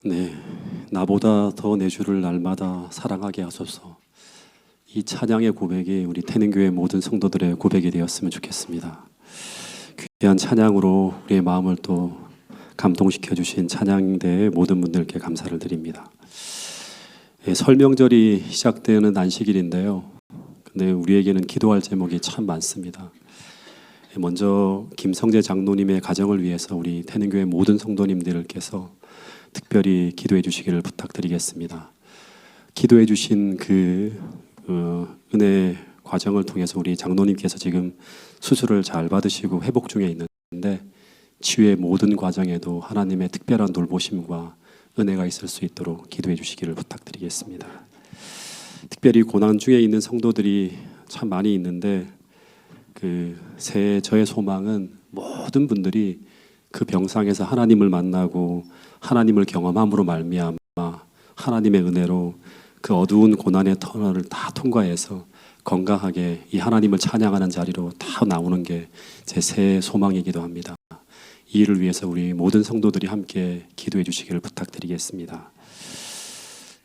네, 나보다 더 내 주를 날마다 사랑하게 하소서. 이 찬양의 고백이 우리 태능교회 모든 성도들의 고백이 되었으면 좋겠습니다. 귀한 찬양으로 우리의 마음을 또 감동시켜 주신 찬양대의 모든 분들께 감사를 드립니다. 설명절이 시작되는 안식일인데요. 근데 우리에게는 기도할 제목이 참 많습니다. 먼저 김성재 장로님의 가정을 위해서 우리 태능교회 모든 성도님들께서 특별히 기도해 주시기를 부탁드리겠습니다. 기도해 주신 그 은혜 과정을 통해서 우리 장로님께서 지금 수술을 잘 받으시고 회복 중에 있는데 치유의 모든 과정에도 하나님의 특별한 돌보심과 은혜가 있을 수 있도록 기도해 주시기를 부탁드리겠습니다. 특별히 고난 중에 있는 성도들이 참 많이 있는데 저의 소망은 모든 분들이 그 병상에서 하나님을 만나고 하나님을 경험함으로 말미암아 하나님의 은혜로 그 어두운 고난의 터널을 다 통과해서 건강하게 이 하나님을 찬양하는 자리로 다 나오는 게 제 새해 소망이기도 합니다. 이 일을 위해서 우리 모든 성도들이 함께 기도해 주시기를 부탁드리겠습니다.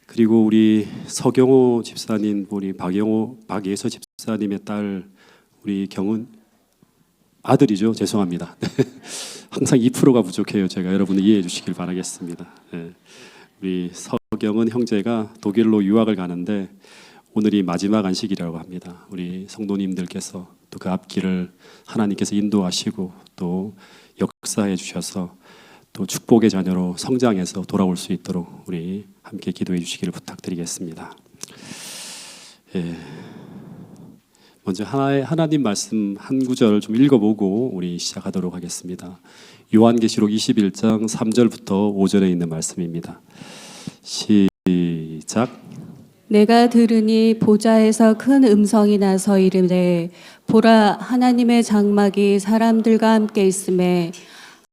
그리고 우리 서경호 집사님, 우리 박예서 집사님의 딸 우리 경은 아들이죠. 죄송합니다. 항상 2%가 부족해요. 제가 여러분을 이해해 주시길 바라겠습니다. 우리 서경은 형제가 독일로 유학을 가는데 오늘이 마지막 안식이라고 합니다. 우리 성도님들께서 또 그 앞길을 하나님께서 인도하시고 또 역사해 주셔서 또 축복의 자녀로 성장해서 돌아올 수 있도록 우리 함께 기도해 주시기를 부탁드리겠습니다. 먼저 하나님 말씀 한 구절 좀 읽어보고 우리 시작하도록 하겠습니다. 요한계시록 21장 3절부터 5절에 있는 말씀입니다. 시작. 내가 들으니 보좌에서 큰 음성이 나서 이르되 보라, 하나님의 장막이 사람들과 함께 있음에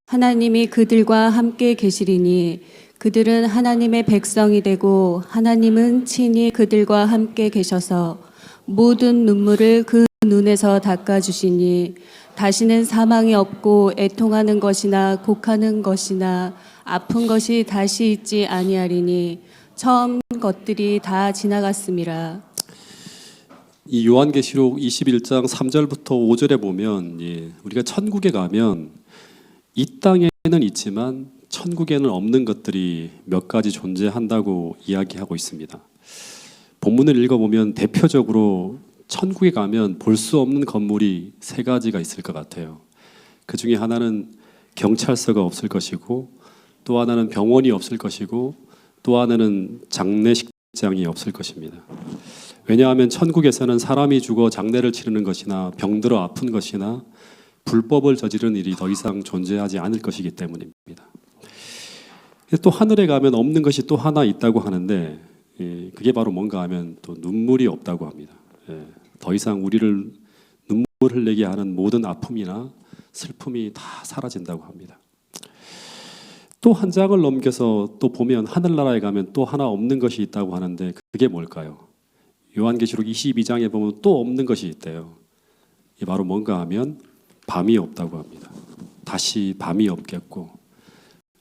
하나님이 그들과 함께 계시리니 그들은 하나님의 백성이 되고 하나님은 친히 그들과 함께 계셔서 모든 눈물을 그 눈에서 닦아주시니 다시는 사망이 없고 애통하는 것이나 곡하는 것이나 아픈 것이 다시 있지 아니하리니 처음 것들이 다 지나갔음이라. 이 요한계시록 21장 3절부터 5절에 보면 우리가 천국에 가면 이 땅에는 있지만 천국에는 없는 것들이 몇 가지 존재한다고 이야기하고 있습니다. 본문을 읽어보면 대표적으로 천국에 가면 볼 수 없는 건물이 3가지가 있을 것 같아요. 그 중에 하나는 경찰서가 없을 것이고 또 하나는 병원이 없을 것이고 또 하나는 장례식장이 없을 것입니다. 왜냐하면 천국에서는 사람이 죽어 장례를 치르는 것이나 병들어 아픈 것이나 불법을 저지르는 일이 더 이상 존재하지 않을 것이기 때문입니다. 또 하늘에 가면 없는 것이 또 하나 있다고 하는데 그게 바로 뭔가 하면 또 눈물이 없다고 합니다. 더 이상 우리를 눈물 흘리게 하는 모든 아픔이나 슬픔이 다 사라진다고 합니다. 또 한 장을 넘겨서 또 보면 하늘나라에 가면 또 하나 없는 것이 있다고 하는데 그게 뭘까요? 요한계시록 22장에 보면 또 없는 것이 있대요. 이게 바로 뭔가 하면 밤이 없다고 합니다. 다시 밤이 없겠고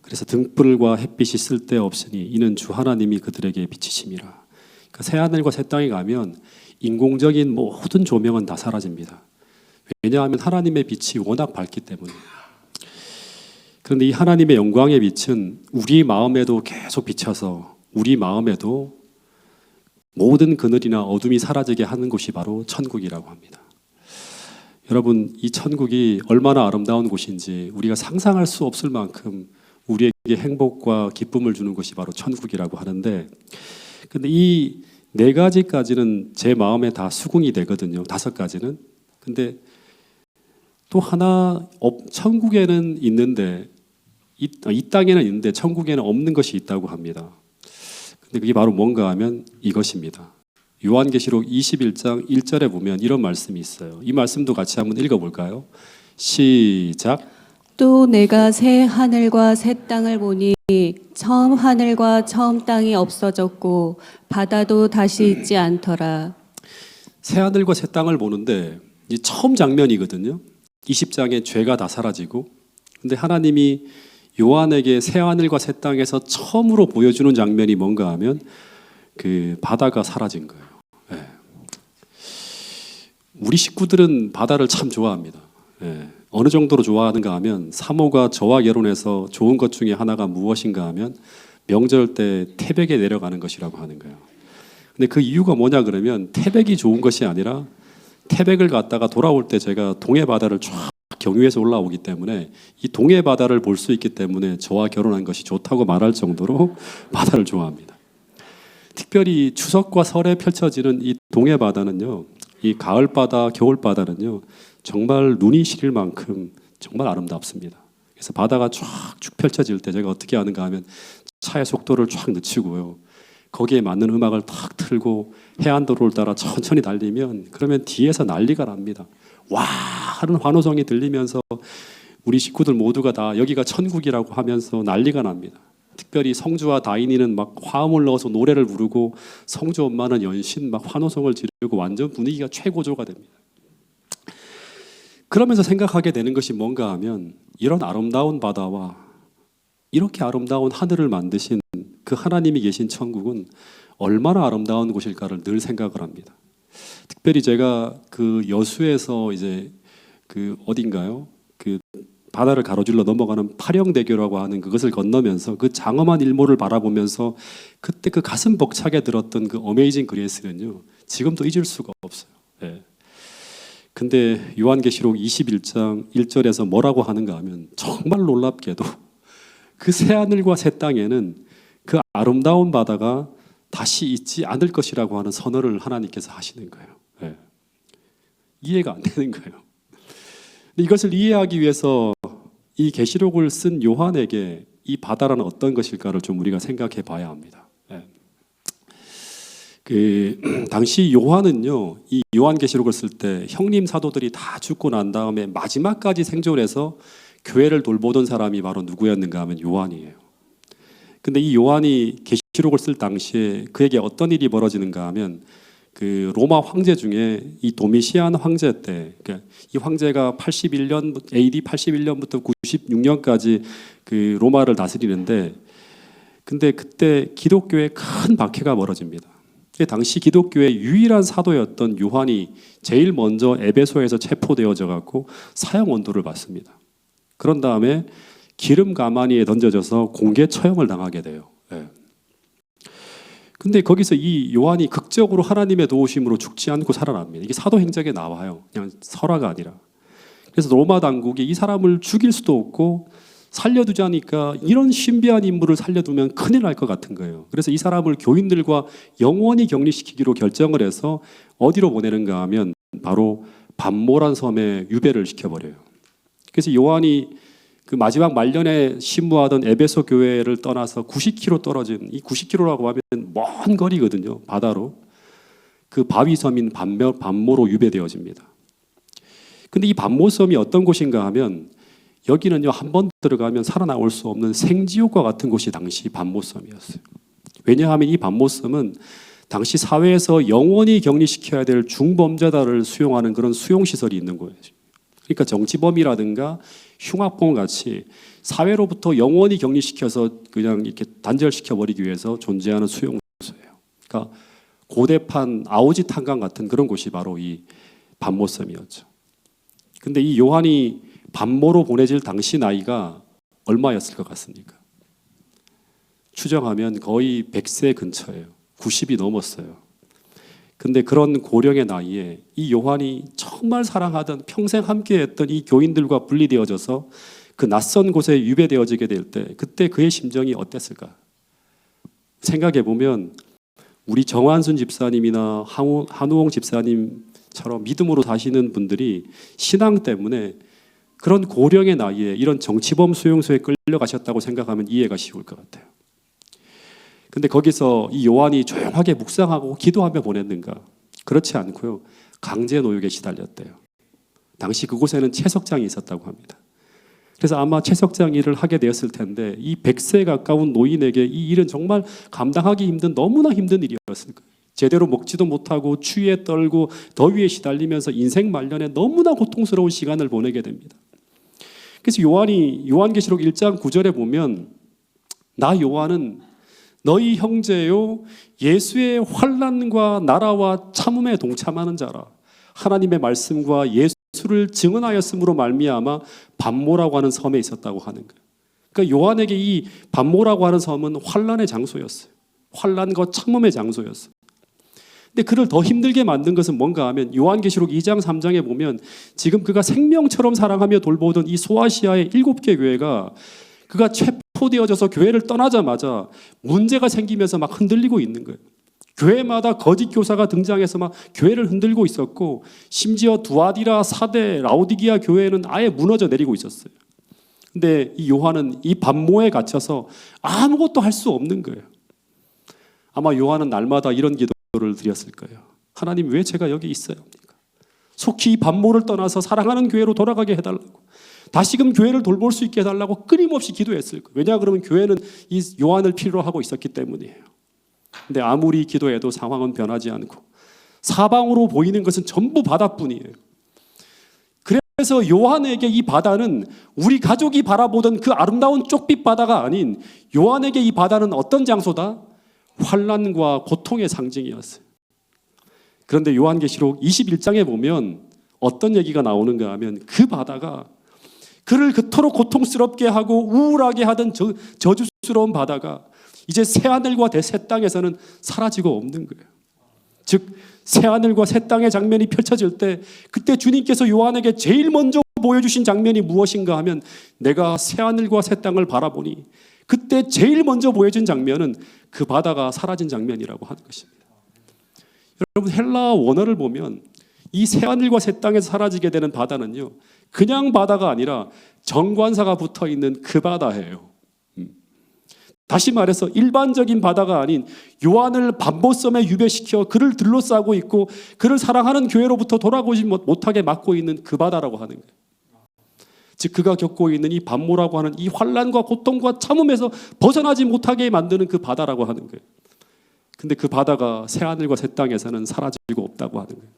그래서 등불과 햇빛이 쓸데없으니 이는 주 하나님이 그들에게 비치심이라. 그러니까 새하늘과 새 땅에 가면 인공적인 모든 조명은 다 사라집니다. 왜냐하면 하나님의 빛이 워낙 밝기 때문에. 그런데 이 하나님의 영광의 빛은 우리 마음에도 계속 비쳐서 우리 마음에도 모든 그늘이나 어둠이 사라지게 하는 곳이 바로 천국이라고 합니다. 여러분, 이 천국이 얼마나 아름다운 곳인지 우리가 상상할 수 없을 만큼 우리에게 행복과 기쁨을 주는 것이 바로 천국이라고 하는데 근데 이 4가지까지는 제 마음에 다 수긍이 되거든요. 5가지는. 근데 또 하나 천국에는 있는데 이 땅에는 있는데 천국에는 없는 것이 있다고 합니다. 근데 그게 바로 뭔가 하면 이것입니다. 요한계시록 21장 1절에 보면 이런 말씀이 있어요. 이 말씀도 같이 한번 읽어볼까요? 시작. 또 내가 새 하늘과 새 땅을 보니 처음 하늘과 처음 땅이 없어졌고 바다도 다시 있지 않더라. 새 하늘과 새 땅을 보는데 이 처음 장면이거든요. 20장에 죄가 다 사라지고 근데 하나님이 요한에게 새 하늘과 새 땅에서 처음으로 보여주는 장면이 뭔가 하면 그 바다가 사라진 거예요. 예. 우리 식구들은 바다를 참 좋아합니다. 예. 어느 정도로 좋아하는가 하면 사모가 저와 결혼해서 좋은 것 중에 하나가 무엇인가 하면 명절 때 태백에 내려가는 것이라고 하는 거예요. 근데 그 이유가 뭐냐 그러면 태백이 좋은 것이 아니라 태백을 갔다가 돌아올 때 제가 동해 바다를 쫙 경유해서 올라오기 때문에 이 동해 바다를 볼 수 있기 때문에 저와 결혼한 것이 좋다고 말할 정도로 바다를 좋아합니다. 특별히 추석과 설에 펼쳐지는 이 동해 바다는요, 이 가을 바다, 겨울 바다는요, 정말 눈이 시릴 만큼 정말 아름답습니다. 그래서 바다가 쫙쭉 펼쳐질 때 제가 어떻게 하는가 하면 차의 속도를 쫙 늦추고요. 거기에 맞는 음악을 탁 틀고 해안도로를 따라 천천히 달리면 그러면 뒤에서 난리가 납니다. 와 하는 환호성이 들리면서 우리 식구들 모두가 다 여기가 천국이라고 하면서 난리가 납니다. 특별히 성주와 다인이는 막 화음을 넣어서 노래를 부르고 성주 엄마는 연신 막 환호성을 지르고 완전 분위기가 최고조가 됩니다. 그러면서 생각하게 되는 것이 뭔가 하면 이런 아름다운 바다와 이렇게 아름다운 하늘을 만드신 그 하나님이 계신 천국은 얼마나 아름다운 곳일까를 늘 생각을 합니다. 특별히 제가 그 여수에서 이제 그 어딘가요? 그 바다를 가로질러 넘어가는 파령대교라고 하는 그것을 건너면서 그 장엄한 일몰을 바라보면서 그때 그 가슴 벅차게 들었던 그 어메이징 그레이스는요, 지금도 잊을 수가 없어요. 예. 근데 요한계시록 21장 1절에서 뭐라고 하는가 하면 정말 놀랍게도 그 새하늘과 새 땅에는 그 아름다운 바다가 다시 있지 않을 것이라고 하는 선언을 하나님께서 하시는 거예요. 예. 이해가 안 되는 거예요. 이것을 이해하기 위해서 이 계시록을 쓴 요한에게 이 바다라는 어떤 것일까를 좀 우리가 생각해 봐야 합니다. 예. 그 당시 요한은요, 이 요한계시록을 쓸 때 형님 사도들이 다 죽고 난 다음에 마지막까지 생존해서 교회를 돌보던 사람이 바로 누구였는가 하면 요한이에요. 근데 이 요한이 계시록을 쓸 당시에 그에게 어떤 일이 벌어지는가 하면 그 로마 황제 중에 이 도미시안 황제 때, 그러니까 이 황제가 81년 AD 81년부터 96년까지 그 로마를 다스리는데, 근데 그때 기독교에 큰 박해가 벌어집니다. 당시 기독교의 유일한 사도였던 요한이 제일 먼저 에베소에서 체포되어져 갖고 사형 원도를 받습니다. 그런 다음에 기름 가마니에 던져져서 공개 처형을 당하게 돼요. 예. 근데 거기서 이 요한이 극적으로 하나님의 도우심으로 죽지 않고 살아납니다. 이게 사도행전에 나와요. 그냥 설화가 아니라. 그래서 로마 당국이 이 사람을 죽일 수도 없고 살려두자니까 이런 신비한 인물을 살려두면 큰일 날 것 같은 거예요. 그래서 이 사람을 교인들과 영원히 격리시키기로 결정을 해서 어디로 보내는가 하면 바로 밤모란 섬에 유배를 시켜버려요. 그래서 요한이 그 마지막 말년에 신무하던 에베소 교회를 떠나서 90km 떨어진, 이 90km라고 하면 먼 거리거든요. 바다로. 그 바위섬인 밤모로 유배되어집니다. 근데 이 밤모섬이 어떤 곳인가 하면 여기는요, 한 번 들어가면 살아나올 수 없는 생지옥과 같은 곳이 당시 밤모섬이었어요. 왜냐하면 이 밤모섬은 당시 사회에서 영원히 격리시켜야 될 중범죄자를 수용하는 그런 수용시설이 있는 거예요. 그러니까 정치범이라든가 흉악범 같이 사회로부터 영원히 격리시켜서 그냥 이렇게 단절시켜 버리기 위해서 존재하는 수용소예요. 그러니까 고대판 아오지 탄광 같은 그런 곳이 바로 이 밤모섬이었죠. 근데 이 요한이 밤모로 보내질 당시 나이가 얼마였을 것 같습니까? 추정하면 거의 100세 근처예요. 90이 넘었어요. 근데 그런 고령의 나이에 이 요한이 정말 사랑하던 평생 함께했던 이 교인들과 분리되어져서 그 낯선 곳에 유배되어지게 될 때 그때 그의 심정이 어땠을까? 생각해 보면 우리 정환순 집사님이나 한우홍 집사님처럼 믿음으로 사시는 분들이 신앙 때문에 그런 고령의 나이에 이런 정치범 수용소에 끌려가셨다고 생각하면 이해가 쉬울 것 같아요. 근데 거기서 이 요한이 조용하게 묵상하고 기도하며 보냈는가? 그렇지 않고요. 강제 노역에 시달렸대요. 당시 그곳에는 채석장이 있었다고 합니다. 그래서 아마 채석장 일을 하게 되었을 텐데 이 100세에 가까운 노인에게 이 일은 정말 감당하기 힘든 너무나 힘든 일이었을 거예요. 제대로 먹지도 못하고 추위에 떨고 더위에 시달리면서 인생 말년에 너무나 고통스러운 시간을 보내게 됩니다. 그래서 요한계시록 1장 9절에 보면 나 요한은 너희 형제요 예수의 환난과 나라와 참음에 동참하는 자라. 하나님의 말씀과 예수를 증언하였으므로 말미암아 반모라고 하는 섬에 있었다고 하는 거예요. 그러니까 요한에게 이 반모라고 하는 섬은 환난의 장소였어요. 환난과 참음의 장소였어요. 근데 그를 더 힘들게 만든 것은 뭔가 하면 요한계시록 2장 3장에 보면 지금 그가 생명처럼 사랑하며 돌보던 이 소아시아의 7개 교회가 그가 체포되어져서 교회를 떠나자마자 문제가 생기면서 막 흔들리고 있는 거예요. 교회마다 거짓 교사가 등장해서 막 교회를 흔들고 있었고 심지어 두아디라, 사대, 라오디기아 교회는 아예 무너져 내리고 있었어요. 근데 이 요한은 이 반모에 갇혀서 아무것도 할 수 없는 거예요. 아마 요한은 날마다 이런 기도를 드렸을 거예요. 하나님 왜 제가 여기 있어야 합니까? 속히 이 반모를 떠나서 사랑하는 교회로 돌아가게 해달라고, 다시금 교회를 돌볼 수 있게 해달라고 끊임없이 기도했을 거예요. 왜냐 그러면 교회는 이 요한을 필요로 하고 있었기 때문이에요. 근데 아무리 기도해도 상황은 변하지 않고 사방으로 보이는 것은 전부 바다뿐이에요. 그래서 요한에게 이 바다는 우리 가족이 바라보던 그 아름다운 쪽빛 바다가 아닌 요한에게 이 바다는 어떤 장소다? 환난과 고통의 상징이었어요. 그런데 요한계시록 21장에 보면 어떤 얘기가 나오는가 하면 그 바다가 그를 그토록 고통스럽게 하고 우울하게 하던 저주스러운 바다가 이제 새하늘과 새 땅에서는 사라지고 없는 거예요. 즉 새하늘과 새 땅의 장면이 펼쳐질 때 그때 주님께서 요한에게 제일 먼저 보여주신 장면이 무엇인가 하면 내가 새하늘과 새 땅을 바라보니 그때 제일 먼저 보여준 장면은 그 바다가 사라진 장면이라고 하는 것입니다. 여러분 헬라어 원어를 보면 이 새하늘과 새 땅에서 사라지게 되는 바다는요 그냥 바다가 아니라 정관사가 붙어있는 그 바다예요. 다시 말해서 일반적인 바다가 아닌 요한을 반모섬에 유배시켜 그를 둘러싸고 있고 그를 사랑하는 교회로부터 돌아오지 못하게 막고 있는 그 바다라고 하는 거예요. 즉 그가 겪고 있는 이 반모라고 하는 이 환난과 고통과 참음에서 벗어나지 못하게 만드는 그 바다라고 하는 거예요. 근데 그 바다가 새하늘과 새 땅에서는 사라지고 없다고 하는 거예요.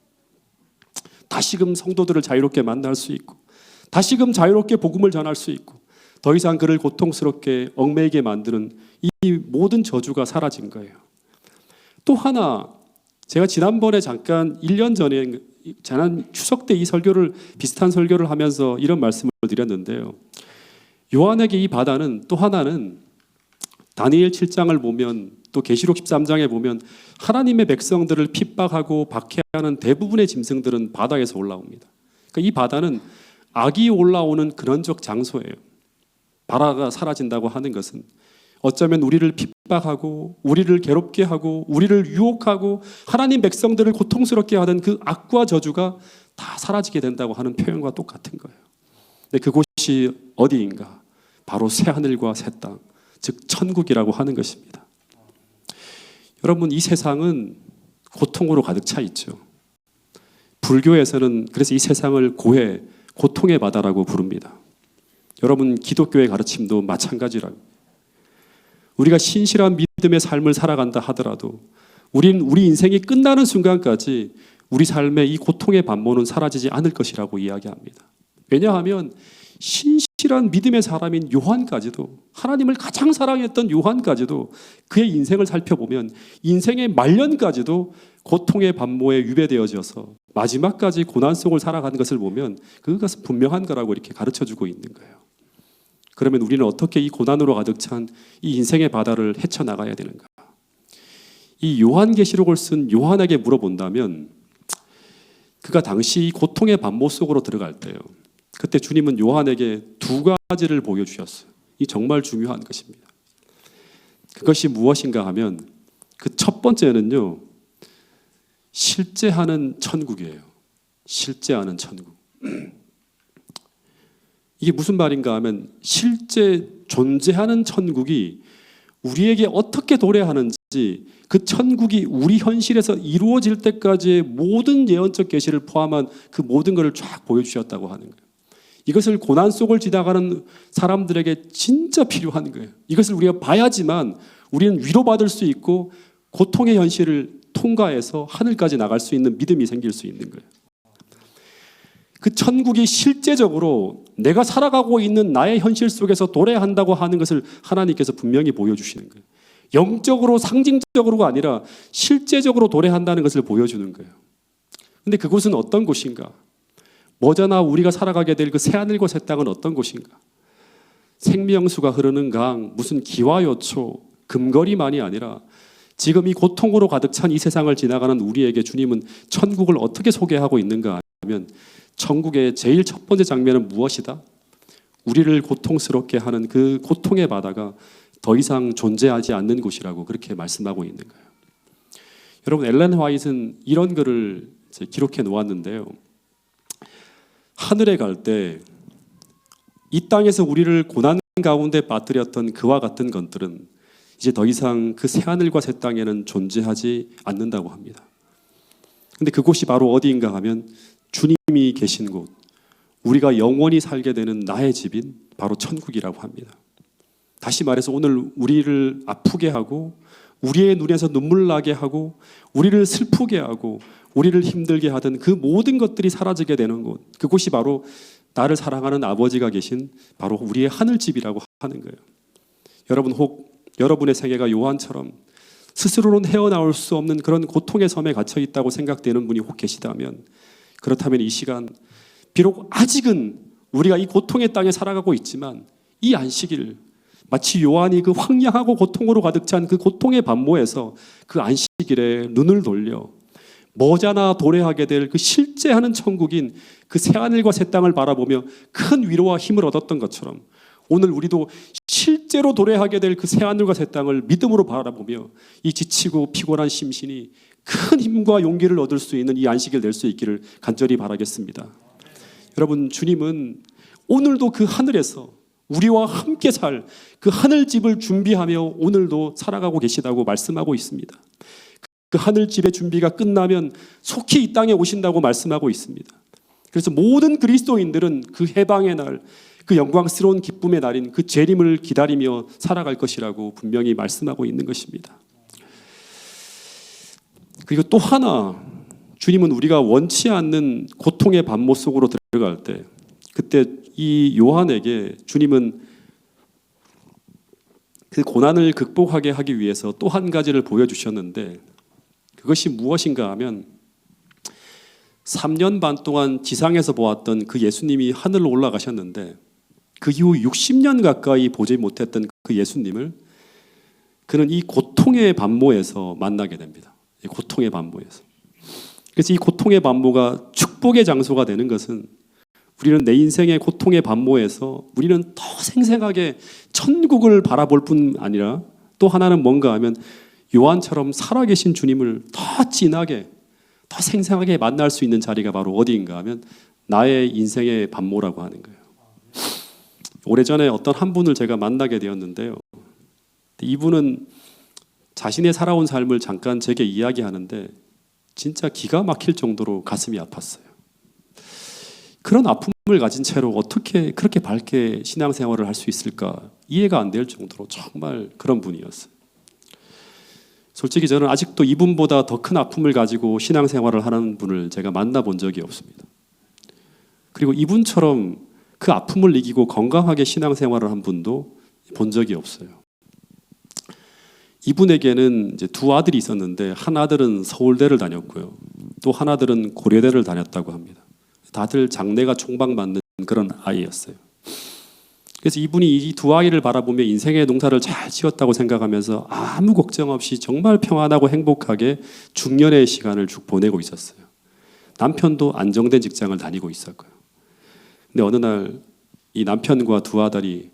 다시금 성도들을 자유롭게 만날 수 있고 다시금 자유롭게 복음을 전할 수 있고 더 이상 그를 고통스럽게 얽매이게 만드는 이 모든 저주가 사라진 거예요. 또 하나 제가 지난번에 잠깐 1년 전에 지난 추석 때 이 설교를 비슷한 설교를 하면서 이런 말씀을 드렸는데요. 요한에게 이 바다는 또 하나는 다니엘 7장을 보면 또 계시록 13장에 보면 하나님의 백성들을 핍박하고 박해하는 대부분의 짐승들은 바다에서 올라옵니다. 그러니까 이 바다는 악이 올라오는 근원적 장소예요. 바다가 사라진다고 하는 것은 어쩌면 우리를 핍박하고 우리를 괴롭게 하고 우리를 유혹하고 하나님 백성들을 고통스럽게 하던 그 악과 저주가 다 사라지게 된다고 하는 표현과 똑같은 거예요. 근데 그곳이 어디인가? 바로 새하늘과 새 땅, 즉 천국이라고 하는 것입니다. 여러분 이 세상은 고통으로 가득 차 있죠. 불교에서는 그래서 이 세상을 고해, 고통의 바다라고 부릅니다. 여러분 기독교의 가르침도 마찬가지라고. 우리가 신실한 믿음의 삶을 살아간다 하더라도 우리 인생이 끝나는 순간까지 우리 삶의 이 고통의 반모는 사라지지 않을 것이라고 이야기합니다. 왜냐하면 신실한 믿음의 사람인 요한까지도 하나님을 가장 사랑했던 요한까지도 그의 인생을 살펴보면 인생의 말년까지도 고통의 반모에 유배되어져서 마지막까지 고난 속을 살아가는 것을 보면 그것은 분명한 거라고 이렇게 가르쳐주고 있는 거예요. 그러면 우리는 어떻게 이 고난으로 가득 찬 이 인생의 바다를 헤쳐나가야 되는가? 이 요한계시록을 쓴 요한에게 물어본다면 그가 당시 고통의 반모 속으로 들어갈 때요. 그때 주님은 요한에게 두 가지를 보여주셨어요. 이 정말 중요한 것입니다. 그것이 무엇인가 하면 그 첫 번째는요. 실제하는 천국이에요. 실제하는 천국. 이게 무슨 말인가 하면 실제 존재하는 천국이 우리에게 어떻게 도래하는지 그 천국이 우리 현실에서 이루어질 때까지의 모든 예언적 계시를 포함한 그 모든 것을 쫙 보여주셨다고 하는 거예요. 이것을 고난 속을 지나가는 사람들에게 진짜 필요한 거예요. 이것을 우리가 봐야지만 우리는 위로받을 수 있고 고통의 현실을 통과해서 하늘까지 나갈 수 있는 믿음이 생길 수 있는 거예요. 그 천국이 실제적으로 내가 살아가고 있는 나의 현실 속에서 도래한다고 하는 것을 하나님께서 분명히 보여주시는 거예요. 영적으로 상징적으로가 아니라 실제적으로 도래한다는 것을 보여주는 거예요. 근데 그곳은 어떤 곳인가? 머저나 우리가 살아가게 될 그 새하늘과 새 땅은 어떤 곳인가? 생명수가 흐르는 강, 무슨 기와요초, 금거리만이 아니라 지금 이 고통으로 가득 찬 이 세상을 지나가는 우리에게 주님은 천국을 어떻게 소개하고 있는가 하면 천국의 제일 첫 번째 장면은 무엇이다? 우리를 고통스럽게 하는 그 고통의 바다가 더 이상 존재하지 않는 곳이라고 그렇게 말씀하고 있는 거예요. 여러분, 엘렌 화이트는 이런 글을 기록해 놓았는데요. 하늘에 갈 때 이 땅에서 우리를 고난 가운데 빠뜨렸던 그와 같은 것들은 이제 더 이상 그 새하늘과 새 땅에는 존재하지 않는다고 합니다. 근데 그곳이 바로 어디인가 하면 주님이 계신 곳, 우리가 영원히 살게 되는 나의 집인 바로 천국이라고 합니다. 다시 말해서 오늘 우리를 아프게 하고 우리의 눈에서 눈물 나게 하고 우리를 슬프게 하고 우리를 힘들게 하던 그 모든 것들이 사라지게 되는 곳, 그곳이 바로 나를 사랑하는 아버지가 계신 바로 우리의 하늘집이라고 하는 거예요. 여러분, 혹 여러분의 세계가 요한처럼 스스로는 헤어나올 수 없는 그런 고통의 섬에 갇혀 있다고 생각되는 분이 혹 계시다면, 그렇다면 이 시간 비록 아직은 우리가 이 고통의 땅에 살아가고 있지만 이 안식일, 마치 요한이 그 황량하고 고통으로 가득 찬 그 고통의 반모에서 그 안식일에 눈을 돌려 머자나 도래하게 될 그 실제하는 천국인 그 새하늘과 새 땅을 바라보며 큰 위로와 힘을 얻었던 것처럼 오늘 우리도 실제로 도래하게 될 그 새하늘과 새 땅을 믿음으로 바라보며 이 지치고 피곤한 심신이 큰 힘과 용기를 얻을 수 있는 이 안식일 될 수 있기를 간절히 바라겠습니다. 여러분, 주님은 오늘도 그 하늘에서 우리와 함께 살 그 하늘집을 준비하며 오늘도 살아가고 계시다고 말씀하고 있습니다. 그 하늘집의 준비가 끝나면 속히 이 땅에 오신다고 말씀하고 있습니다. 그래서 모든 그리스도인들은 그 해방의 날, 그 영광스러운 기쁨의 날인 그 재림을 기다리며 살아갈 것이라고 분명히 말씀하고 있는 것입니다. 그리고 또 하나, 주님은 우리가 원치 않는 고통의 반모 속으로 들어갈 때, 그때 이 요한에게 주님은 그 고난을 극복하게 하기 위해서 또 한 가지를 보여주셨는데, 그것이 무엇인가 하면 3년 반 동안 지상에서 보았던 그 예수님이 하늘로 올라가셨는데 그 이후 60년 가까이 보지 못했던 그 예수님을 그는 이 고통의 반모에서 만나게 됩니다. 이 고통의 반모에서. 그래서 이 고통의 반모가 축복의 장소가 되는 것은 우리는 내 인생의 고통의 반모에서 우리는 더 생생하게 천국을 바라볼 뿐 아니라 또 하나는 뭔가 하면 요한처럼 살아계신 주님을 더 진하게, 더 생생하게 만날 수 있는 자리가 바로 어디인가 하면 나의 인생의 반모라고 하는 거예요. 오래전에 어떤 한 분을 제가 만나게 되었는데요. 이분은 자신의 살아온 삶을 잠깐 제게 이야기하는데 진짜 기가 막힐 정도로 가슴이 아팠어요. 그런 아픔을 가진 채로 어떻게 그렇게 밝게 신앙생활을 할 수 있을까 이해가 안 될 정도로 정말 그런 분이었어요. 솔직히 저는 아직도 이분보다 더 큰 아픔을 가지고 신앙생활을 하는 분을 제가 만나본 적이 없습니다. 그리고 이분처럼 그 아픔을 이기고 건강하게 신앙생활을 한 분도 본 적이 없어요. 이분에게는 이제 두 아들이 있었는데 한 아들은 서울대를 다녔고요. 또 한 아들은 고려대를 다녔다고 합니다. 다들 장래가 촉박맞는 그런 아이였어요. 그래서 이분이 이 두 아이를 바라보며 인생의 농사를 잘 지었다고 생각하면서 아무 걱정 없이 정말 평안하고 행복하게 중년의 시간을 쭉 보내고 있었어요. 남편도 안정된 직장을 다니고 있었고요. 근데 어느 날 이 남편과 두 아들이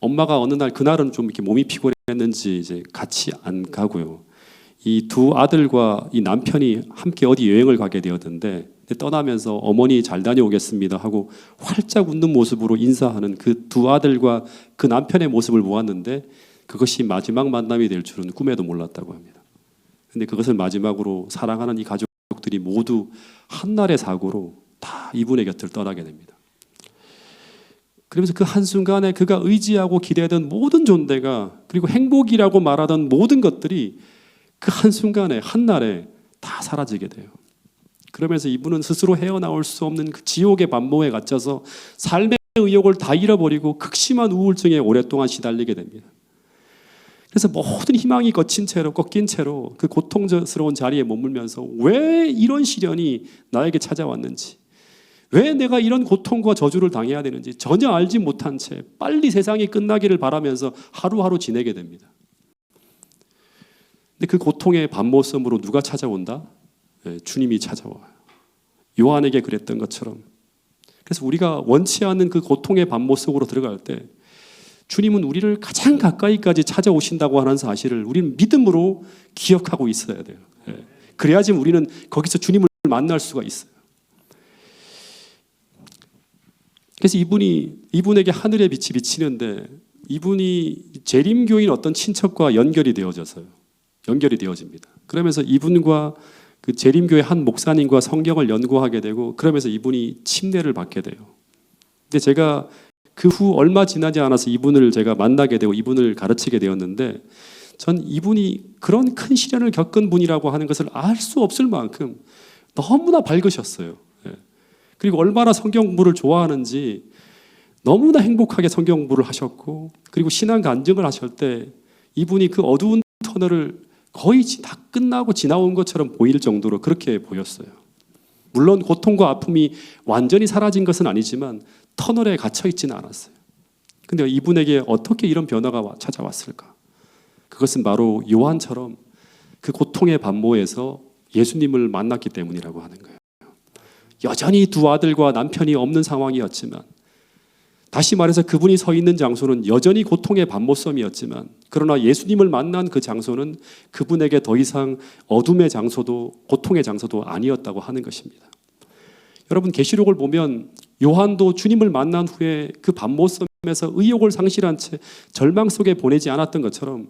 엄마가 어느 날 그날은 좀 이렇게 몸이 피곤했는지 이제 같이 안 가고요. 이 두 아들과 이 남편이 함께 어디 여행을 가게 되었는데 떠나면서 어머니 잘 다녀오겠습니다 하고 활짝 웃는 모습으로 인사하는 그 두 아들과 그 남편의 모습을 보았는데 그것이 마지막 만남이 될 줄은 꿈에도 몰랐다고 합니다. 근데 그것을 마지막으로 사랑하는 이 가족들이 모두 한날의 사고로 다 이분의 곁을 떠나게 됩니다. 그러면서 그 한순간에 그가 의지하고 기대하던 모든 존재가 그리고 행복이라고 말하던 모든 것들이 그 한순간에 한날에 다 사라지게 돼요. 그러면서 이분은 스스로 헤어나올 수 없는 그 지옥의 반모에 갇혀서 삶의 의욕을 다 잃어버리고 극심한 우울증에 오랫동안 시달리게 됩니다. 그래서 모든 희망이 거친 채로, 꺾인 채로 그 고통스러운 자리에 머물면서 왜 이런 시련이 나에게 찾아왔는지, 왜 내가 이런 고통과 저주를 당해야 되는지 전혀 알지 못한 채 빨리 세상이 끝나기를 바라면서 하루하루 지내게 됩니다. 근데 그 고통의 반모섬으로 누가 찾아온다? 네, 주님이 찾아와요. 요한에게 그랬던 것처럼. 그래서 우리가 원치 않는 그 고통의 반모 속으로 들어갈 때 주님은 우리를 가장 가까이까지 찾아오신다고 하는 사실을 우리는 믿음으로 기억하고 있어야 돼요. 네. 그래야지 우리는 거기서 주님을 만날 수가 있어요. 그래서 이분에게 하늘의 빛이 비치는데 이분이 재림교인 어떤 친척과 연결이 되어집니다. 그러면서 이분과 그 재림교회 한 목사님과 성경을 연구하게 되고 그러면서 이분이 침례를 받게 돼요. 근데 제가 그 후 얼마 지나지 않아서 이분을 제가 만나게 되고 이분을 가르치게 되었는데 전 이분이 그런 큰 시련을 겪은 분이라고 하는 것을 알 수 없을 만큼 너무나 밝으셨어요. 그리고 얼마나 성경 공부를 좋아하는지 너무나 행복하게 성경 공부를 하셨고 그리고 신앙 간증을 하실 때 이분이 그 어두운 터널을 거의 다 끝나고 지나온 것처럼 보일 정도로 그렇게 보였어요. 물론 고통과 아픔이 완전히 사라진 것은 아니지만 터널에 갇혀 있지는 않았어요. 근데 이분에게 어떻게 이런 변화가 찾아왔을까? 그것은 바로 요한처럼 그 고통의 반모에서 예수님을 만났기 때문이라고 하는 거예요. 여전히 두 아들과 남편이 없는 상황이었지만 다시 말해서 그분이 서 있는 장소는 여전히 고통의 반모섬이었지만 그러나 예수님을 만난 그 장소는 그분에게 더 이상 어둠의 장소도 고통의 장소도 아니었다고 하는 것입니다. 여러분 계시록을 보면 요한도 주님을 만난 후에 그 반모섬에서 의욕을 상실한 채 절망 속에 보내지 않았던 것처럼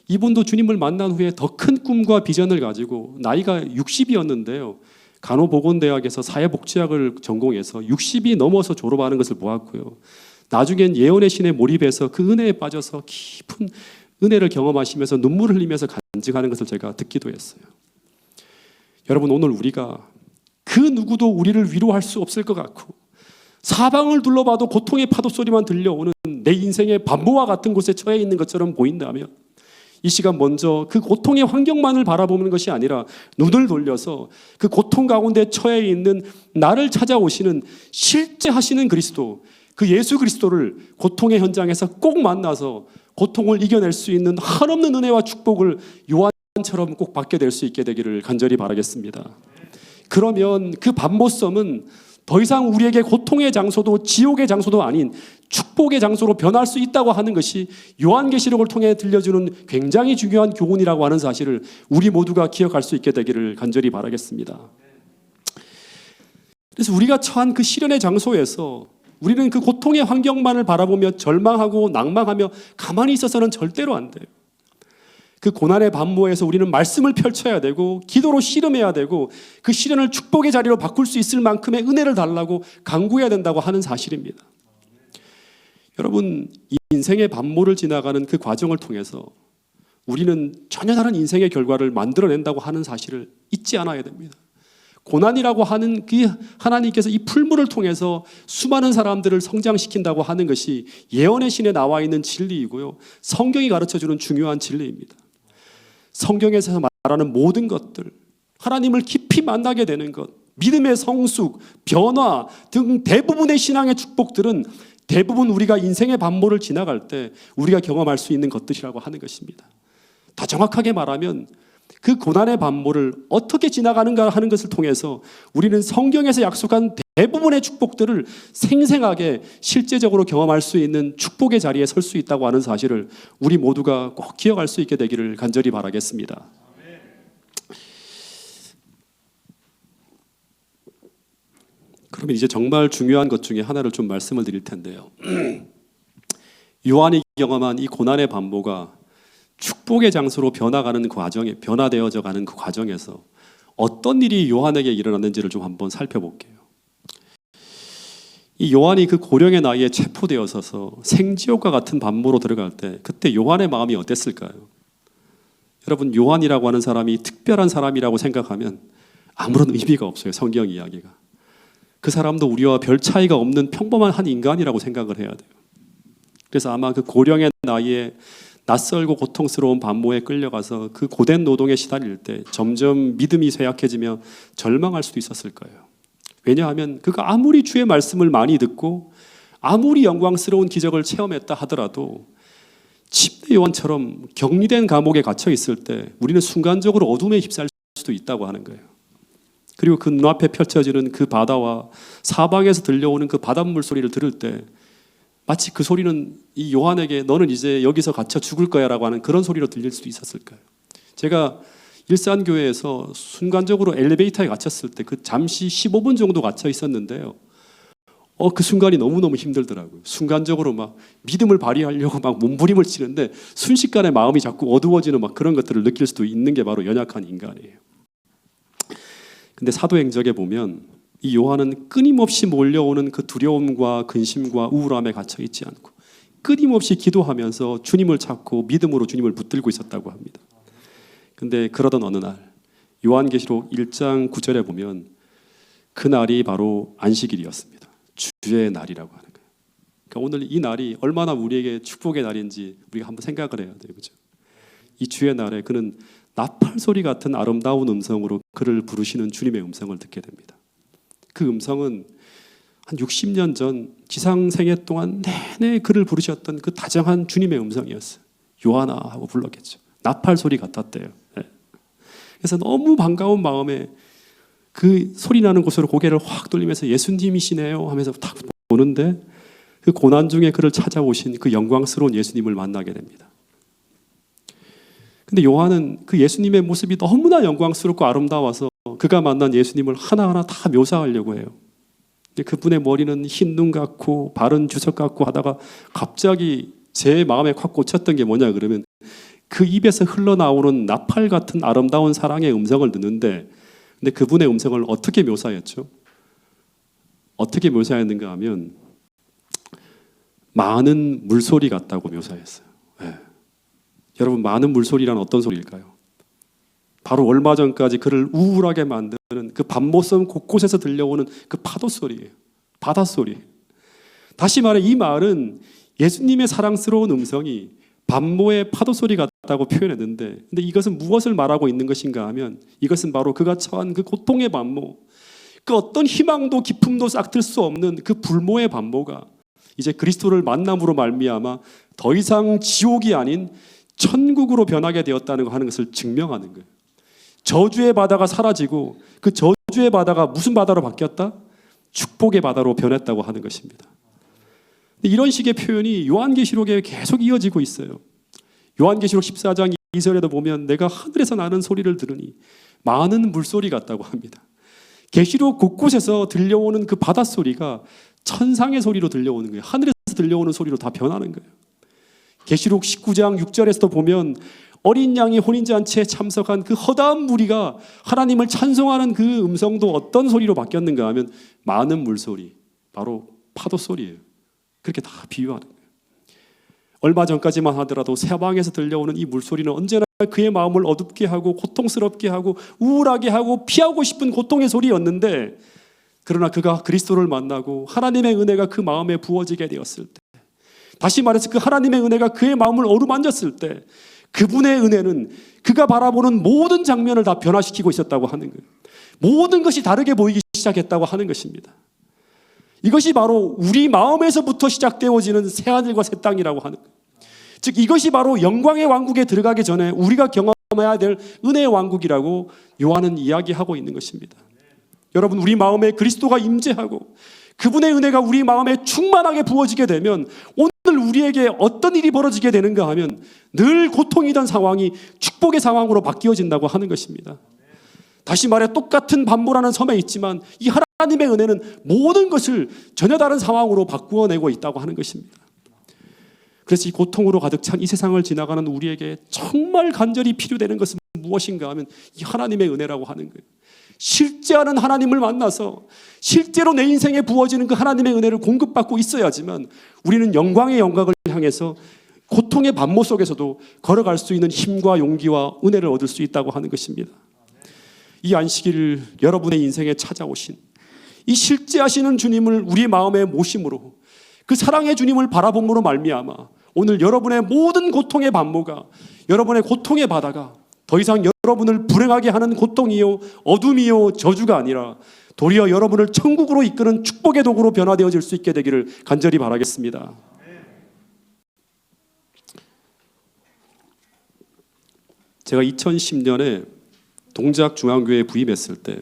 이분도 주님을 만난 후에 더 큰 꿈과 비전을 가지고 나이가 60이었는데요. 간호보건대학에서 사회복지학을 전공해서 60이 넘어서 졸업하는 것을 보았고요. 나중엔 예언의 신에 몰입해서 그 은혜에 빠져서 깊은 은혜를 경험하시면서 눈물을 흘리면서 간증하는 것을 제가 듣기도 했어요. 여러분 오늘 우리가 그 누구도 우리를 위로할 수 없을 것 같고 사방을 둘러봐도 고통의 파도 소리만 들려오는 내 인생의 반모와 같은 곳에 처해 있는 것처럼 보인다면 이 시간 먼저 그 고통의 환경만을 바라보는 것이 아니라 눈을 돌려서 그 고통 가운데 처해 있는 나를 찾아오시는 실제 하시는 그리스도, 그 예수 그리스도를 고통의 현장에서 꼭 만나서 고통을 이겨낼 수 있는 한없는 은혜와 축복을 요한처럼 꼭 받게 될 수 있게 되기를 간절히 바라겠습니다. 그러면 그 반모섬은 더 이상 우리에게 고통의 장소도 지옥의 장소도 아닌 축복의 장소로 변할 수 있다고 하는 것이 요한계시록을 통해 들려주는 굉장히 중요한 교훈이라고 하는 사실을 우리 모두가 기억할 수 있게 되기를 간절히 바라겠습니다. 그래서 우리가 처한 그 시련의 장소에서 우리는 그 고통의 환경만을 바라보며 절망하고 낭망하며 가만히 있어서는 절대로 안 돼요. 그 고난의 반모에서 우리는 말씀을 펼쳐야 되고 기도로 씨름해야 되고 그 시련을 축복의 자리로 바꿀 수 있을 만큼의 은혜를 달라고 간구해야 된다고 하는 사실입니다. 여러분 인생의 반모를 지나가는 그 과정을 통해서 우리는 전혀 다른 인생의 결과를 만들어낸다고 하는 사실을 잊지 않아야 됩니다. 고난이라고 하는 그 하나님께서 이 풀물을 통해서 수많은 사람들을 성장시킨다고 하는 것이 예언의 신에 나와 있는 진리이고요. 성경이 가르쳐주는 중요한 진리입니다. 성경에서 말하는 모든 것들, 하나님을 깊이 만나게 되는 것, 믿음의 성숙, 변화 등 대부분의 신앙의 축복들은 대부분 우리가 인생의 반모를 지나갈 때 우리가 경험할 수 있는 것들이라고 하는 것입니다. 더 정확하게 말하면 그 고난의 반모를 어떻게 지나가는가 하는 것을 통해서 우리는 성경에서 약속한 대부분의 축복들을 생생하게 실제적으로 경험할 수 있는 축복의 자리에 설 수 있다고 하는 사실을 우리 모두가 꼭 기억할 수 있게 되기를 간절히 바라겠습니다. 그러면 이제 정말 중요한 것 중에 하나를 좀 말씀을 드릴 텐데요. 요한이 경험한 이 고난의 반모가 축복의 장소로 변화되어져 가는 그 과정에서 어떤 일이 요한에게 일어났는지를 좀 한번 살펴볼게요. 이 요한이 그 고령의 나이에 체포되어서 생지옥과 같은 반모로 들어갈 때 그때 요한의 마음이 어땠을까요? 여러분 요한이라고 하는 사람이 특별한 사람이라고 생각하면 아무런 의미가 없어요. 성경 이야기가. 그 사람도 우리와 별 차이가 없는 평범한 한 인간이라고 생각을 해야 돼요. 그래서 아마 그 고령의 나이에 낯설고 고통스러운 반모에 끌려가서 그 고된 노동에 시달릴 때 점점 믿음이 쇠약해지며 절망할 수도 있었을 거예요. 왜냐하면 그가 아무리 주의 말씀을 많이 듣고 아무리 영광스러운 기적을 체험했다 하더라도 침례 요한처럼 격리된 감옥에 갇혀 있을 때 우리는 순간적으로 어둠에 휩싸일 수도 있다고 하는 거예요. 그리고 그 눈앞에 펼쳐지는 그 바다와 사방에서 들려오는 그 바닷물 소리를 들을 때 마치 그 소리는 이 요한에게 너는 이제 여기서 갇혀 죽을 거야 라고 하는 그런 소리로 들릴 수도 있었을 거예요. 제가 일산교회에서 순간적으로 엘리베이터에 갇혔을 때 그 잠시 15분 정도 갇혀 있었는데요. 그 순간이 너무너무 힘들더라고요. 순간적으로 막 믿음을 발휘하려고 막 몸부림을 치는데 순식간에 마음이 자꾸 어두워지는 막 그런 것들을 느낄 수도 있는 게 바로 연약한 인간이에요. 근데 사도행적에 보면 이 요한은 끊임없이 몰려오는 그 두려움과 근심과 우울함에 갇혀 있지 않고 끊임없이 기도하면서 주님을 찾고 믿음으로 주님을 붙들고 있었다고 합니다. 근데 그러던 어느 날 요한계시록 1장 9절에 보면 그 날이 바로 안식일이었습니다. 주의 날이라고 하는 거예요. 그러니까 오늘 이 날이 얼마나 우리에게 축복의 날인지 우리가 한번 생각을 해야 돼요. 그렇죠? 이 주의 날에 그는 나팔 소리 같은 아름다운 음성으로 그를 부르시는 주님의 음성을 듣게 됩니다. 그 음성은 한 60년 전 지상생애 동안 내내 그를 부르셨던 그 다정한 주님의 음성이었어요. 요한아 하고 불렀겠죠. 나팔 소리 같았대요. 네. 그래서 너무 반가운 마음에 그 소리 나는 곳으로 고개를 확 돌리면서 예수님이시네요 하면서 탁 보는데 그 고난 중에 그를 찾아오신 그 영광스러운 예수님을 만나게 됩니다. 근데 요한은 그 예수님의 모습이 너무나 영광스럽고 아름다워서 그가 만난 예수님을 하나하나 다 묘사하려고 해요. 근데 그분의 머리는 흰 눈 같고 발은 주석 같고 하다가 갑자기 제 마음에 확 꽂혔던 게 뭐냐 그러면 그 입에서 흘러나오는 나팔 같은 아름다운 사랑의 음성을 듣는데 근데 그분의 음성을 어떻게 묘사했죠? 어떻게 묘사했는가 하면 많은 물소리 같다고 묘사했어요. 네. 여러분 많은 물소리란 어떤 소리일까요? 바로 얼마 전까지 그를 우울하게 만드는 그 밤모섬 곳곳에서 들려오는 그 파도 소리예요. 바닷소리. 다시 말해 이 말은 예수님의 사랑스러운 음성이 밤모의 파도 소리 같다고 표현했는데 근데 이것은 무엇을 말하고 있는 것인가 하면 이것은 바로 그가 처한 그 고통의 밤모 그 어떤 희망도 기쁨도 싹틀 수 없는 그 불모의 밤모가 이제 그리스도를 만남으로 말미암아 더 이상 지옥이 아닌 천국으로 변하게 되었다는 거 하는 것을 증명하는 거예요. 저주의 바다가 사라지고 그 저주의 바다가 무슨 바다로 바뀌었다? 축복의 바다로 변했다고 하는 것입니다. 이런 식의 표현이 요한계시록에 계속 이어지고 있어요. 요한계시록 14장 2절에도 보면 내가 하늘에서 나는 소리를 들으니 많은 물소리 같다고 합니다. 계시록 곳곳에서 들려오는 그 바닷소리가 천상의 소리로 들려오는 거예요. 하늘에서 들려오는 소리로 다 변하는 거예요. 계시록 19장 6절에서도 보면 어린 양이 혼인잔치에 참석한 그 허다한 무리가 하나님을 찬송하는 그 음성도 어떤 소리로 바뀌었는가 하면 많은 물소리, 바로 파도 소리예요. 그렇게 다 비유하는 거예요. 얼마 전까지만 하더라도 사방에서 들려오는 이 물소리는 언제나 그의 마음을 어둡게 하고 고통스럽게 하고 우울하게 하고 피하고 싶은 고통의 소리였는데 그러나 그가 그리스도를 만나고 하나님의 은혜가 그 마음에 부어지게 되었을 때 다시 말해서 그 하나님의 은혜가 그의 마음을 어루만졌을 때 그분의 은혜는 그가 바라보는 모든 장면을 다 변화시키고 있었다고 하는 거예요. 모든 것이 다르게 보이기 시작했다고 하는 것입니다. 이것이 바로 우리 마음에서부터 시작되어지는 새하늘과 새 땅이라고 하는 거예요. 즉 이것이 바로 영광의 왕국에 들어가기 전에 우리가 경험해야 될 은혜의 왕국이라고 요한은 이야기하고 있는 것입니다. 여러분 우리 마음에 그리스도가 임재하고 그분의 은혜가 우리 마음에 충만하게 부어지게 되면 오늘 우리에게 어떤 일이 벌어지게 되는가 하면 늘 고통이던 상황이 축복의 상황으로 바뀌어진다고 하는 것입니다. 다시 말해 똑같은 밤모라는 섬에 있지만 이 하나님의 은혜는 모든 것을 전혀 다른 상황으로 바꾸어내고 있다고 하는 것입니다. 그래서 이 고통으로 가득 찬 이 세상을 지나가는 우리에게 정말 간절히 필요되는 것은 무엇인가 하면 이 하나님의 은혜라고 하는 거예요. 실제하는 하나님을 만나서 실제로 내 인생에 부어지는 그 하나님의 은혜를 공급받고 있어야지만 우리는 영광의 영광을 향해서 고통의 밤모 속에서도 걸어갈 수 있는 힘과 용기와 은혜를 얻을 수 있다고 하는 것입니다. 이 안식일 여러분의 인생에 찾아오신 이 실제하시는 주님을 우리 마음에 모심으로 그 사랑의 주님을 바라봄으로 말미암아 오늘 여러분의 모든 고통의 반모가, 여러분의 고통의 바다가 더 이상 여러분을 불행하게 하는 고통이요 어둠이요 저주가 아니라 도리어 여러분을 천국으로 이끄는 축복의 도구로 변화되어질 수 있게 되기를 간절히 바라겠습니다. 제가 2010년에 동작중앙교회에 부임했을 때,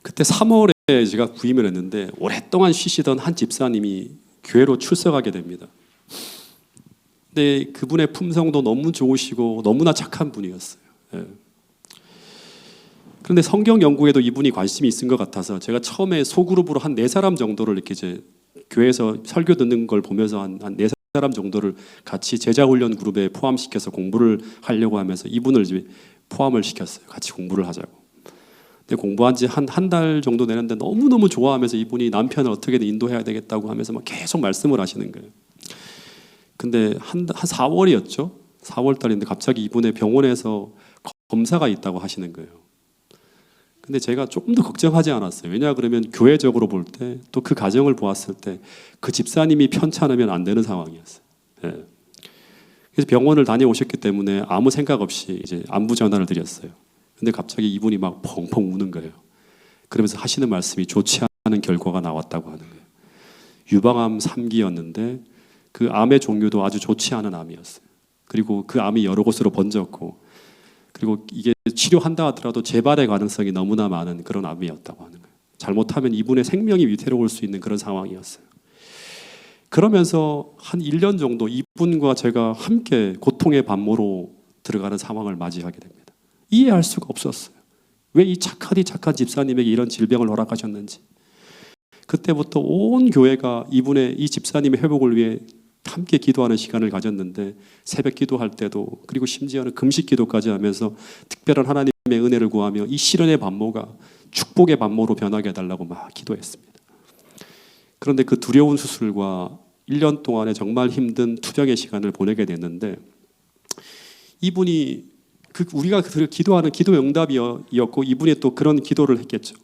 그때 3월에 제가 부임을 했는데 오랫동안 쉬시던 한 집사님이 교회로 출석하게 됩니다. 근데 그분의 품성도 너무 좋으시고 너무나 착한 분이었어요. 예. 그런데 성경 연구에도 이분이 관심이 있은 것 같아서 제가 처음에 소그룹으로 한 4사람 정도를 이렇게 이제 교회에서 설교 듣는 걸 보면서 한 4사람 정도를 같이 제자훈련 그룹에 포함시켜서 공부를 하려고 하면서 이분을 이제 포함을 시켰어요. 같이 공부를 하자고. 근데 공부한 지 한 달 정도 되는데 너무너무 좋아하면서 이분이 남편을 어떻게든 인도해야 되겠다고 하면서 막 계속 말씀을 하시는 거예요. 근데 한 4월이었죠. 4월 달인데 갑자기 이분의 병원에서 검사가 있다고 하시는 거예요. 근데 제가 조금 더 걱정하지 않았어요. 왜냐 그러면 교회적으로 볼 때 또 그 가정을 보았을 때 그 집사님이 편찮으면 안 되는 상황이었어요. 예. 그래서 병원을 다녀오셨기 때문에 아무 생각 없이 이제 안부 전화를 드렸어요. 근데 갑자기 이분이 막 펑펑 우는 거예요. 그러면서 하시는 말씀이 좋지 않은 결과가 나왔다고 하는 거예요. 유방암 3기였는데 그 암의 종류도 아주 좋지 않은 암이었어요. 그리고 그 암이 여러 곳으로 번졌고, 그리고 이게 치료한다 하더라도 재발의 가능성이 너무나 많은 그런 암이었다고 하는 거예요. 잘못하면 이분의 생명이 위태로울 수 있는 그런 상황이었어요. 그러면서 한 1년 정도 이분과 제가 함께 고통의 반모로 들어가는 상황을 맞이하게 됩니다. 이해할 수가 없었어요. 왜 이 착한 집사님에게 이런 질병을 허락하셨는지. 그때부터 온 교회가 이분의 이 집사님의 회복을 위해 함께 기도하는 시간을 가졌는데, 새벽 기도할 때도, 그리고 심지어는 금식 기도까지 하면서 특별한 하나님의 은혜를 구하며 이 시련의 반모가 축복의 반모로 변하게 해달라고 막 기도했습니다. 그런데 그 두려운 수술과 1년 동안의 정말 힘든 투병의 시간을 보내게 됐는데, 이분이 우리가 기도하는 기도 응답이었고 이분이 또 그런 기도를 했겠죠.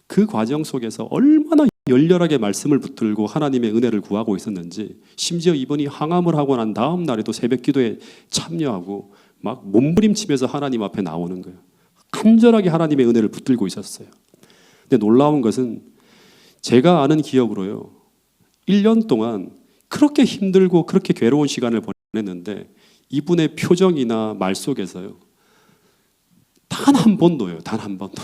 그 과정 속에서 얼마나 열렬하게 말씀을 붙들고 하나님의 은혜를 구하고 있었는지, 심지어 이분이 항암을 하고 난 다음 날에도 새벽 기도에 참여하고 막 몸부림치면서 하나님 앞에 나오는 거예요. 간절하게 하나님의 은혜를 붙들고 있었어요. 근데 놀라운 것은 제가 아는 기억으로요, 1년 동안 그렇게 힘들고 그렇게 괴로운 시간을 보냈는데 이분의 표정이나 말 속에서요, 단 한 번도요, 단 한 번도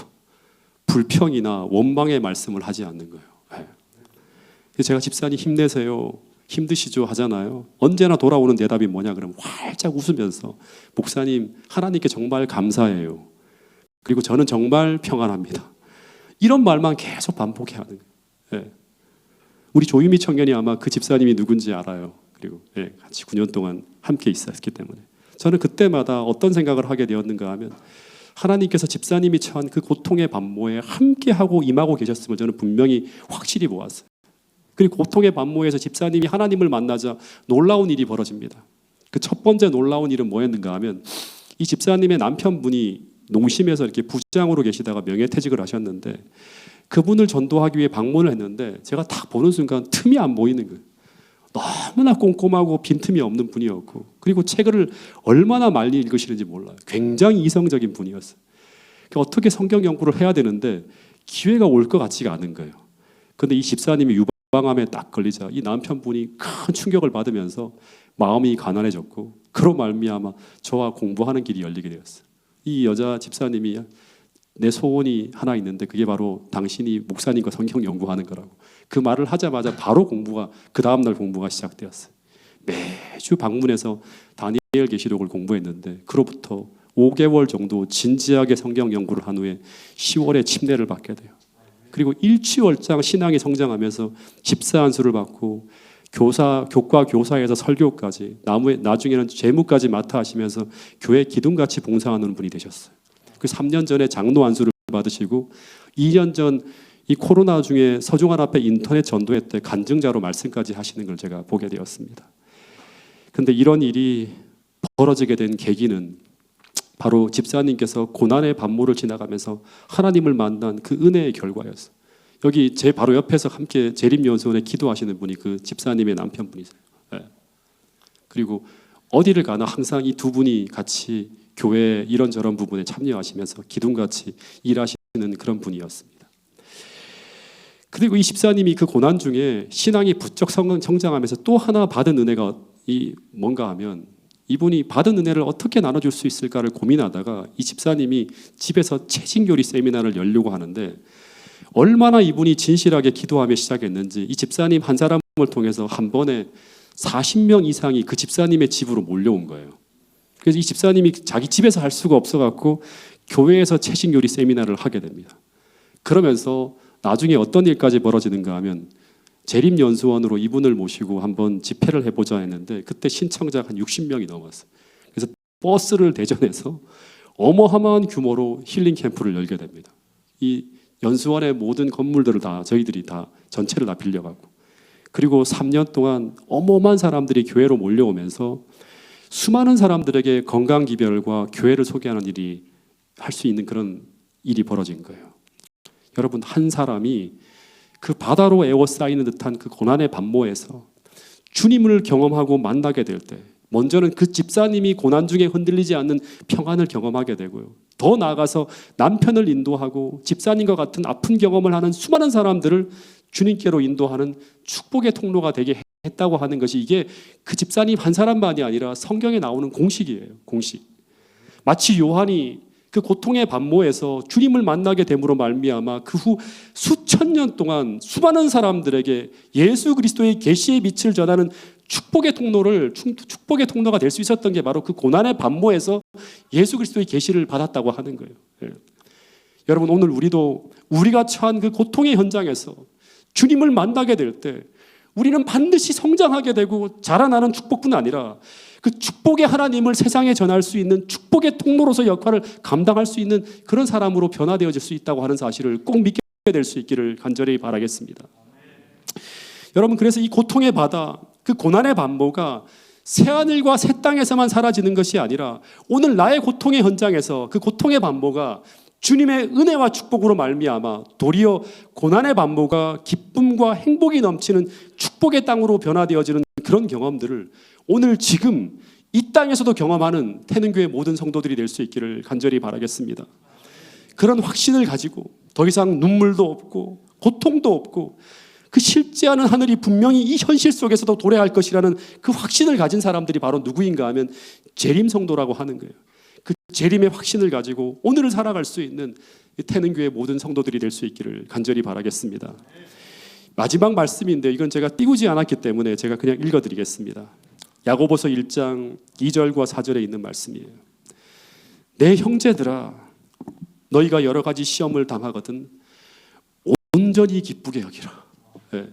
불평이나 원망의 말씀을 하지 않는 거예요. 네. 제가 집사님 힘내세요, 힘드시죠 하잖아요. 언제나 돌아오는 대답이 뭐냐 그러면 활짝 웃으면서 목사님 하나님께 정말 감사해요. 그리고 저는 정말 평안합니다. 이런 말만 계속 반복해 하는 거예요. 네. 우리 조유미 청년이 아마 그 집사님이 누군지 알아요. 그리고 네, 같이 9년 동안 함께 있었기 때문에 저는 그때마다 어떤 생각을 하게 되었는가 하면, 하나님께서 집사님이 처한 그 고통의 반모에 함께하고 임하고 계셨음을 저는 분명히 확실히 보았어요. 그리고 고통의 반모에서 집사님이 하나님을 만나자 놀라운 일이 벌어집니다. 그 첫 번째 놀라운 일은 뭐였는가 하면, 이 집사님의 남편분이 농심에서 이렇게 부장으로 계시다가 명예퇴직을 하셨는데, 그분을 전도하기 위해 방문을 했는데 제가 딱 보는 순간 틈이 안 보이는 거예요. 너무나 꼼꼼하고 빈틈이 없는 분이었고, 그리고 책을 얼마나 많이 읽으시는지 몰라요. 굉장히 이성적인 분이었어요. 어떻게 성경 연구를 해야 되는데 기회가 올 것 같지가 않은 거예요. 그런데 이 집사님이 유방암에 딱 걸리자 이 남편분이 큰 충격을 받으면서 마음이 가난해졌고, 그로 말미암아 저와 공부하는 길이 열리게 되었어요. 이 여자 집사님이 내 소원이 하나 있는데 그게 바로 당신이 목사님과 성경 연구하는 거라고. 그 말을 하자마자 바로 그 다음날 공부가 시작되었어요. 매주 방문해서 다니엘 계시록을 공부했는데, 그로부터 5개월 정도 진지하게 성경 연구를 한 후에 10월에 침례를 받게 돼요. 그리고 일취월장 신앙이 성장하면서 집사 안수를 받고 교과 교사에서 설교까지, 나중에는 재무까지 맡아 하시면서 교회 기둥같이 봉사하는 분이 되셨어요. 그 3년 전에 장로 안수를 받으시고 2년 전 이 코로나 중에 서중환 앞에 인터넷 전도회 때 간증자로 말씀까지 하시는 걸 제가 보게 되었습니다. 그런데 이런 일이 벌어지게 된 계기는 바로 집사님께서 고난의 반모를 지나가면서 하나님을 만난 그 은혜의 결과였어요. 여기 제 바로 옆에서 함께 재림연수원에 기도하시는 분이 그 집사님의 남편분이세요. 네. 그리고 어디를 가나 항상 이 두 분이 같이 교회 이런저런 부분에 참여하시면서 기둥같이 일하시는 그런 분이었습니다. 그리고 이 집사님이 그 고난 중에 신앙이 부쩍 성장하면서 또 하나 받은 은혜가 뭔가 하면 이분이 받은 은혜를 어떻게 나눠줄 수 있을까를 고민하다가 이 집사님이 집에서 채식요리 세미나를 열려고 하는데 얼마나 이분이 진실하게 기도하며 시작했는지 이 집사님 한 사람을 통해서 한 번에 40명 이상이 그 집사님의 집으로 몰려온 거예요. 그래서 이 집사님이 자기 집에서 할 수가 없어갖고 교회에서 채식요리 세미나를 하게 됩니다. 그러면서 나중에 어떤 일까지 벌어지는가 하면 재림연수원으로 이분을 모시고 한번 집회를 해보자 했는데 그때 신청자가 한 60명이 넘었어요. 그래서 버스를 대전해서 어마어마한 규모로 힐링 캠프를 열게 됩니다. 이 연수원의 모든 건물들을 다 저희들이 다 전체를 다 빌려가고 그리고 3년 동안 어마어마한 사람들이 교회로 몰려오면서 수많은 사람들에게 건강기별과 교회를 소개하는 일이 할 수 있는 그런 일이 벌어진 거예요. 여러분 한 사람이 그 바다로 에워싸이는 듯한 그 고난의 반모에서 주님을 경험하고 만나게 될 때 먼저는 그 집사님이 고난 중에 흔들리지 않는 평안을 경험하게 되고요. 더 나아가서 남편을 인도하고 집사님과 같은 아픈 경험을 하는 수많은 사람들을 주님께로 인도하는 축복의 통로가 되게 했다고 하는 것이 이게 그 집사님 한 사람만이 아니라 성경에 나오는 공식이에요. 공식. 마치 요한이 그 고통의 반모에서 주님을 만나게 됨으로 말미암아 그 후 수천 년 동안 수많은 사람들에게 예수 그리스도의 계시의 빛을 전하는 축복의 통로가 될 수 있었던 게 바로 그 고난의 반모에서 예수 그리스도의 계시를 받았다고 하는 거예요. 예. 여러분 오늘 우리가 처한 그 고통의 현장에서 주님을 만나게 될 때 우리는 반드시 성장하게 되고 자라나는 축복뿐 아니라 그 축복의 하나님을 세상에 전할 수 있는 축복의 통로로서 역할을 감당할 수 있는 그런 사람으로 변화되어질 수 있다고 하는 사실을 꼭 믿게 될 수 있기를 간절히 바라겠습니다. 여러분 그래서 이 고통의 바다, 그 고난의 반모가 새하늘과 새 땅에서만 사라지는 것이 아니라 오늘 나의 고통의 현장에서 그 고통의 반모가 주님의 은혜와 축복으로 말미암아 도리어 고난의 반모가 기쁨과 행복이 넘치는 축복의 땅으로 변화되어지는 그런 경험들을 오늘 지금 이 땅에서도 경험하는 태능교회 모든 성도들이 될 수 있기를 간절히 바라겠습니다. 그런 확신을 가지고 더 이상 눈물도 없고 고통도 없고 그 싫지 않은 하늘이 분명히 이 현실 속에서도 도래할 것이라는 그 확신을 가진 사람들이 바로 누구인가 하면 재림 성도라고 하는 거예요. 그 재림의 확신을 가지고 오늘을 살아갈 수 있는 태능교회 모든 성도들이 될 수 있기를 간절히 바라겠습니다. 마지막 말씀인데 이건 제가 띄우지 않았기 때문에 제가 그냥 읽어드리겠습니다. 야고보서 1장 2절과 4절에 있는 말씀이에요. 내 형제들아 너희가 여러 가지 시험을 당하거든 온전히 기쁘게 여기라. 네.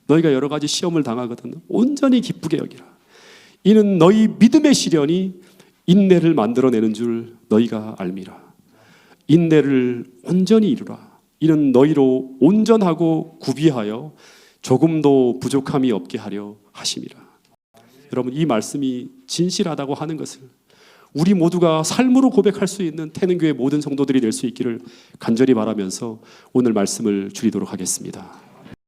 너희가 여러 가지 시험을 당하거든 온전히 기쁘게 여기라. 이는 너희 믿음의 시련이 인내를 만들어내는 줄 너희가 알미라. 인내를 온전히 이루라. 이는 너희로 온전하고 구비하여 조금도 부족함이 없게 하려 하심이라. 여러분 이 말씀이 진실하다고 하는 것을 우리 모두가 삶으로 고백할 수 있는 태능교회 모든 성도들이 될 수 있기를 간절히 바라면서 오늘 말씀을 줄이도록 하겠습니다.